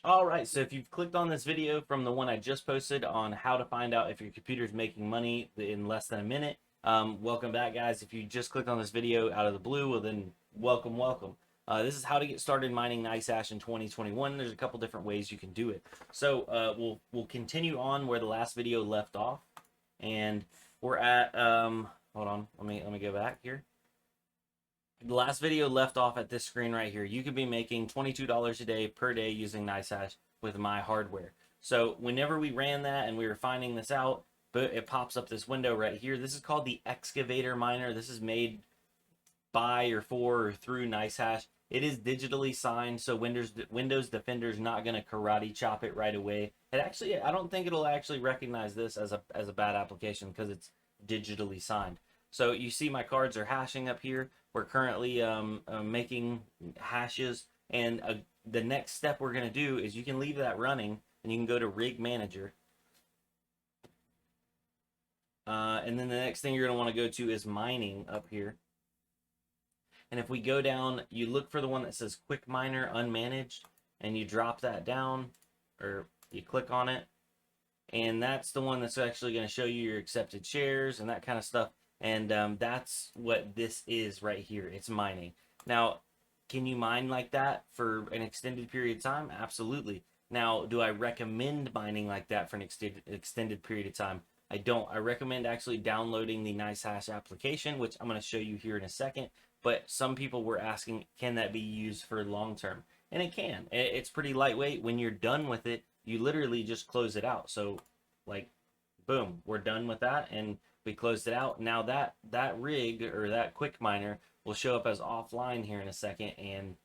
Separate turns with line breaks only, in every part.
All right, so if you've clicked on this video from the one I just posted on how to find out if your computer is making money in less than a minute, welcome back, guys. If you just clicked on this video out of the blue, well, then welcome, welcome. This is how to get started mining Nicehash in 2021. There's a couple different ways you can do it. So we'll continue on where the last video left off, and we're at hold on, let me go back here. The last video left off at this screen right here. You could be making $22 a day per day using Nicehash with my hardware. So whenever we ran that and we were finding this out, but it pops up this window right here. This is called the excavator miner. This is made by or for or through Nicehash. It is digitally signed, so Windows Defender is not going to karate chop it right away. It actually, I don't think it'll actually recognize this as a bad application because it's digitally signed. So you see my cards are hashing up here. We're currently making hashes, and the next step we're going to do is you can leave that running, and you can go to Rig Manager. And then the next thing you're going to want to go to is mining up here. And if we go down, you look for the one that says Quick Miner Unmanaged, and you drop that down, or you click on it, and that's the one that's actually going to show you your accepted shares and that kind of stuff. And that's what this is right here. It's mining. Now, can you mine like that for an extended period of time? Absolutely. Now, do I recommend mining like that for an extended period of time? I don't. I recommend actually downloading the Nicehash application, which I'm going to show you here in a second. But some people were asking, can that be used for long term? And it can. It's pretty lightweight. When you're done with it, you literally just close it out. So, like, boom, we're done with that, and we closed it out. Now that rig or that quick miner will show up as offline here in a second, and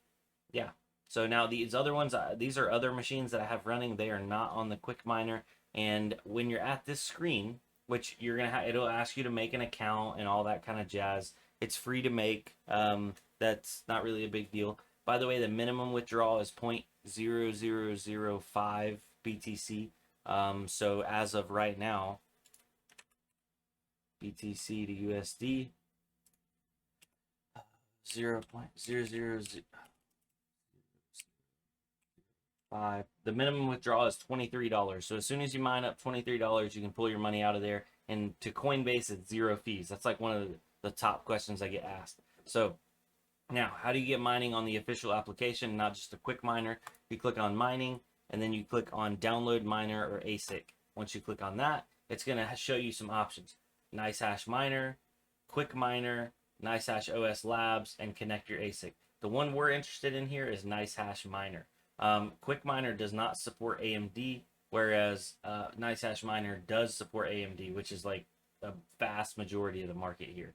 yeah. So now these other ones, these are other machines that I have running. They are not on the quick miner. And when you're at this screen, which you're gonna have, it'll ask you to make an account and all that kind of jazz. It's free to make. That's not really a big deal. By the way, the minimum withdrawal is 0.0005 BTC. So as of right now, BTC to USD 0.000 5. The minimum withdrawal is $23. So as soon as you mine up $23, you can pull your money out of there. And to Coinbase, it's zero fees. That's like one of the top questions I get asked. So now, how do you get mining on the official application, not just a quick miner? You click on mining, and then you click on download miner or ASIC. Once you click on that, it's going to show you some options. Nicehash miner, quick miner, Nicehash OS Labs, and connect your ASIC. The one we're interested in here is Nicehash miner. Quick Miner does not support AMD, whereas Nicehash Miner does support AMD, which is like a vast majority of the market here.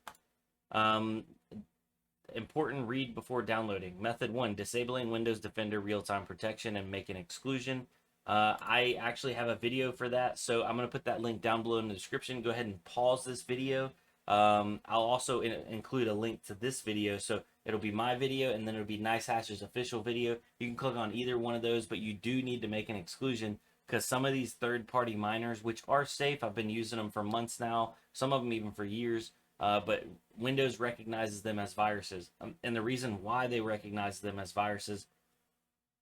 Important read before downloading. Method 1, disabling Windows Defender real-time protection and make an exclusion. I actually have a video for that, so I'm going to put that link down below in the description. Go ahead and pause this video. I'll also include a link to this video, so it'll be my video, and then it'll be Nicehash's official video. You can click on either one of those, but you do need to make an exclusion because some of these third-party miners, which are safe, I've been using them for months now, some of them even for years, but Windows recognizes them as viruses. And the reason why they recognize them as viruses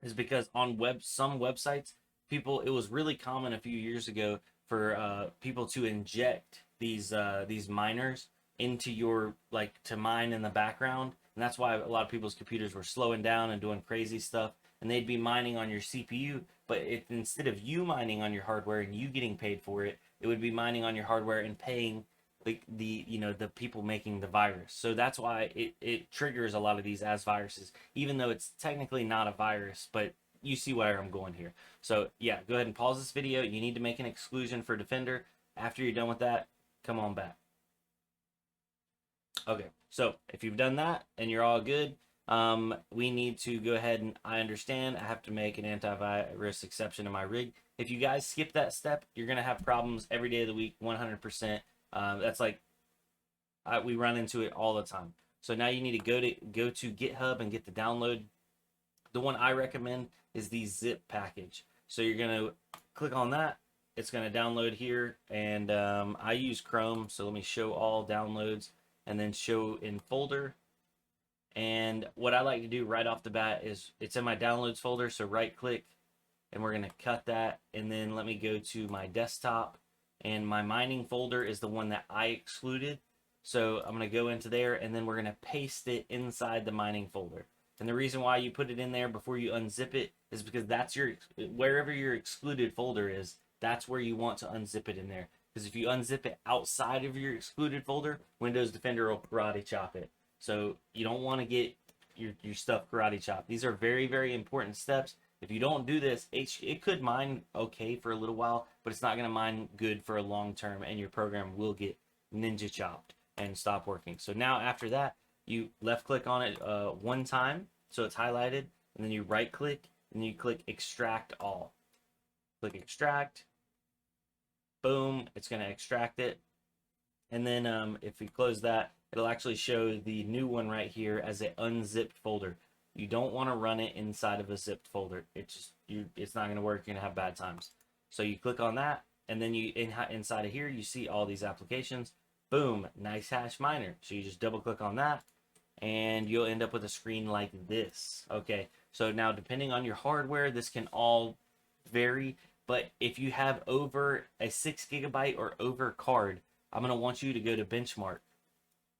is because on some websites, it was really common a few years ago for people to inject these miners into your, like, to mine in the background, and that's why a lot of people's computers were slowing down and doing crazy stuff, and they'd be mining on your CPU, but instead of you mining on your hardware and you getting paid for it, it would be mining on your hardware and paying the people making the virus. So that's why it triggers a lot of these as viruses, even though it's technically not a virus. But you see where I'm going here. So yeah, go ahead and pause this video. You need to make an exclusion for Defender. After you're done with that, come on back. Okay, so if you've done that and you're all good, we need to go ahead and, I understand I have to make an antivirus exception to my rig. If you guys skip that step, you're gonna have problems every day of the week, 100%. That's like, we run into it all the time. So now you need to go to GitHub and get the download. The one I recommend is the zip package. So you're gonna click on that. It's gonna download here, and I use Chrome, so let me show all downloads and then show in folder. And what I like to do right off the bat is, it's in my downloads folder, so right click, and we're going to cut that. And then let me go to my desktop, and my mining folder is the one that I excluded. So I'm going to go into there, and then we're going to paste it inside the mining folder. And the reason why you put it in there before you unzip it is because that's wherever your excluded folder is, that's where you want to unzip it in there. Because if you unzip it outside of your excluded folder, Windows Defender will karate chop it. So you don't want to get your stuff karate chopped. These are very, very important steps. If you don't do this, it could mine okay for a little while, but it's not going to mine good for a long term, and your program will get ninja chopped and stop working. So now after that, you left click on it one time, so it's highlighted, and then you right click, and you click extract all. Click extract, boom, it's going to extract it. And then if we close that, it'll actually show the new one right here as an unzipped folder. You don't want to run it inside of a zipped folder. It's not going to work. You're going to have bad times. So you click on that, and then inside of here, you see all these applications. Boom, Nicehash Miner. So you just double click on that, and you'll end up with a screen like this. Okay, so now depending on your hardware, this can all vary. But if you have over a 6 GB or over card, I'm going to want you to go to benchmark,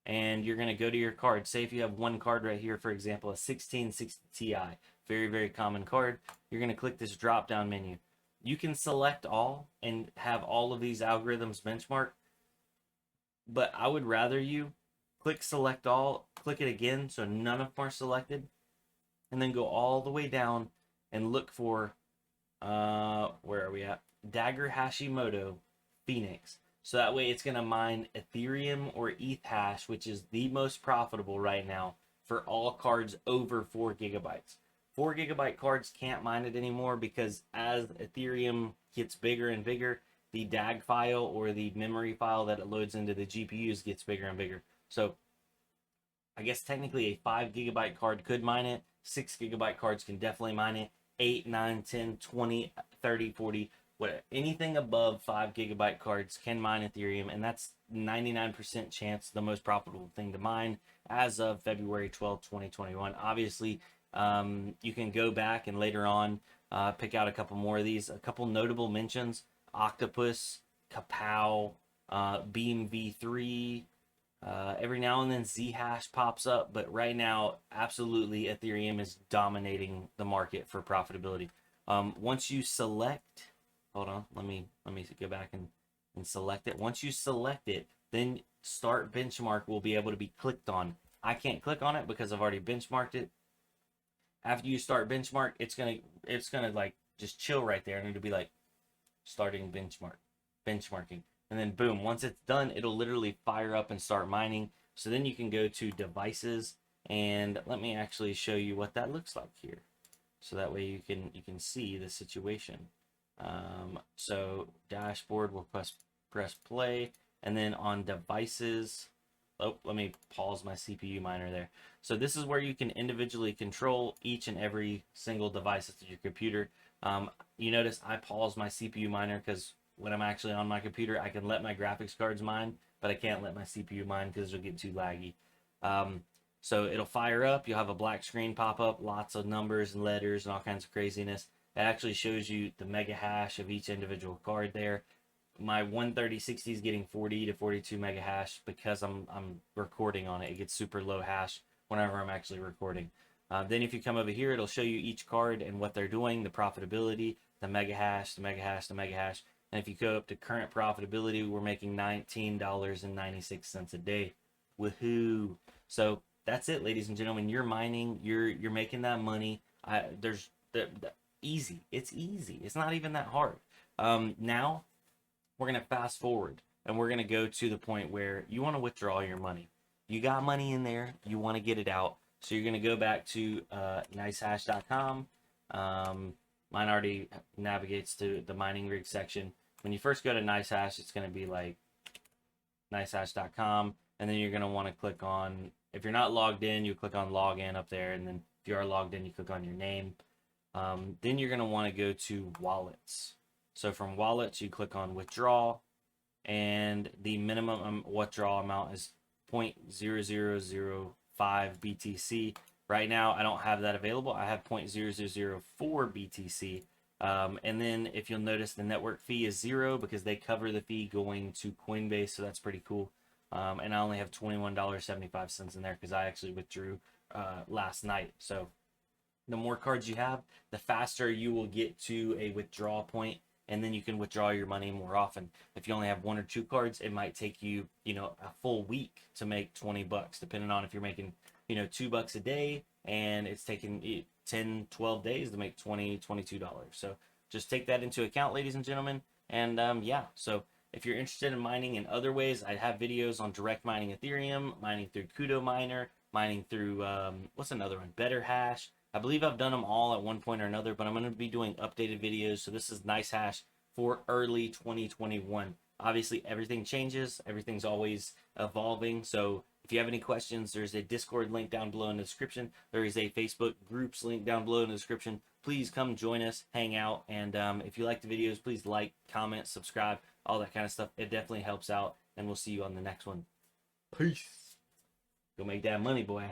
and you're going to go to your card. Say if you have one card right here, for example, a 1660 Ti, very, very common card. You're going to click this drop down menu. You can select all and have all of these algorithms benchmark, but I would rather you click select all, click it again so none of them are selected, and then go all the way down and look for where are we at? Dagger Hashimoto Phoenix. So that way it's going to mine Ethereum or ETH hash, which is the most profitable right now for all cards over 4 GB. 4 GB cards can't mine it anymore because as Ethereum gets bigger and bigger, the DAG file or the memory file that it loads into the GPUs gets bigger and bigger. So I guess technically a 5 GB card could mine it. 6 GB cards can definitely mine it. 8, 9, 10, 20, 30, 40, anything above 5 GB cards can mine Ethereum, and that's 99% chance the most profitable thing to mine as of February 12, 2021. Obviously, you can go back and later on pick out a couple more of these. A couple notable mentions: Octopus, Kapow, Beam V3. Every now and then Zhash pops up, but right now, absolutely, Ethereum is dominating the market for profitability. Once you select, hold on, let me go back and select it. Once you select it, then start benchmark will be able to be clicked on. I can't click on it because I've already benchmarked it. After you start benchmark, it's gonna like just chill right there, and it'll be like starting benchmarking. And then boom, once it's done, it'll literally fire up and start mining. So then you can go to devices, and let me actually show you what that looks like here. So that way you can see the situation. So dashboard, we'll press play, and then on devices, oh, let me pause my CPU miner there. So this is where you can individually control each and every single device that's your computer. You notice I paused my CPU miner because when I'm actually on my computer, I can let my graphics cards mine, but I can't let my CPU mine because it'll get too laggy. So it'll fire up, you'll have a black screen pop up, lots of numbers and letters and all kinds of craziness. It actually shows you the mega hash of each individual card there. My 13060 is getting 40 to 42 mega hash because I'm recording on it. It gets super low hash whenever I'm actually recording. Then if you come over here, it'll show you each card and what they're doing, the profitability, the mega hash, the mega hash, the mega hash. And if you go up to current profitability, we're making $19.96 a day. Woohoo! So that's it, ladies and gentlemen. You're mining. You're making that money. Easy. It's easy. It's not even that hard. Now we're gonna fast forward, and we're gonna go to the point where you want to withdraw your money. You got money in there. You want to get it out. So you're gonna go back to nicehash.com. Mine already navigates to the mining rig section. When you first go to Nicehash, it's going to be like nicehash.com, and then you're going to want to click on, if you're not logged in, you click on login up there, and then if you are logged in, you click on your name. Then you're going to want to go to wallets. So from wallets, you click on withdraw, and the minimum withdrawal amount is 0.0005 BTC. Right now, I don't have that available. I have 0.0004 BTC, And then if you'll notice, the network fee is 0 because they cover the fee going to Coinbase, so that's pretty cool. And I only have $21.75 in there because I actually withdrew last night. So the more cards you have, the faster you will get to a withdrawal point, and then you can withdraw your money more often. If you only have 1 or 2 cards, it might take you, a full week to make 20 bucks, depending on if you're making, $2 a day, and it's taking 10, 12 days to make $20, $22. So just take that into account, ladies and gentlemen. And yeah, so if you're interested in mining in other ways, I have videos on direct mining Ethereum, mining through Kudo Miner, mining through, what's another one? Better Hash. I believe I've done them all at one point or another, but I'm going to be doing updated videos. So this is Nicehash for early 2021. Obviously, everything changes. Everything's always evolving. So if you have any questions, there's a Discord link down below in the description. There is a Facebook groups link down below in the description. Please come join us, hang out. And if you like the videos, please like, comment, subscribe, all that kind of stuff. It definitely helps out. And we'll see you on the next one. Peace. Go make that money, boy.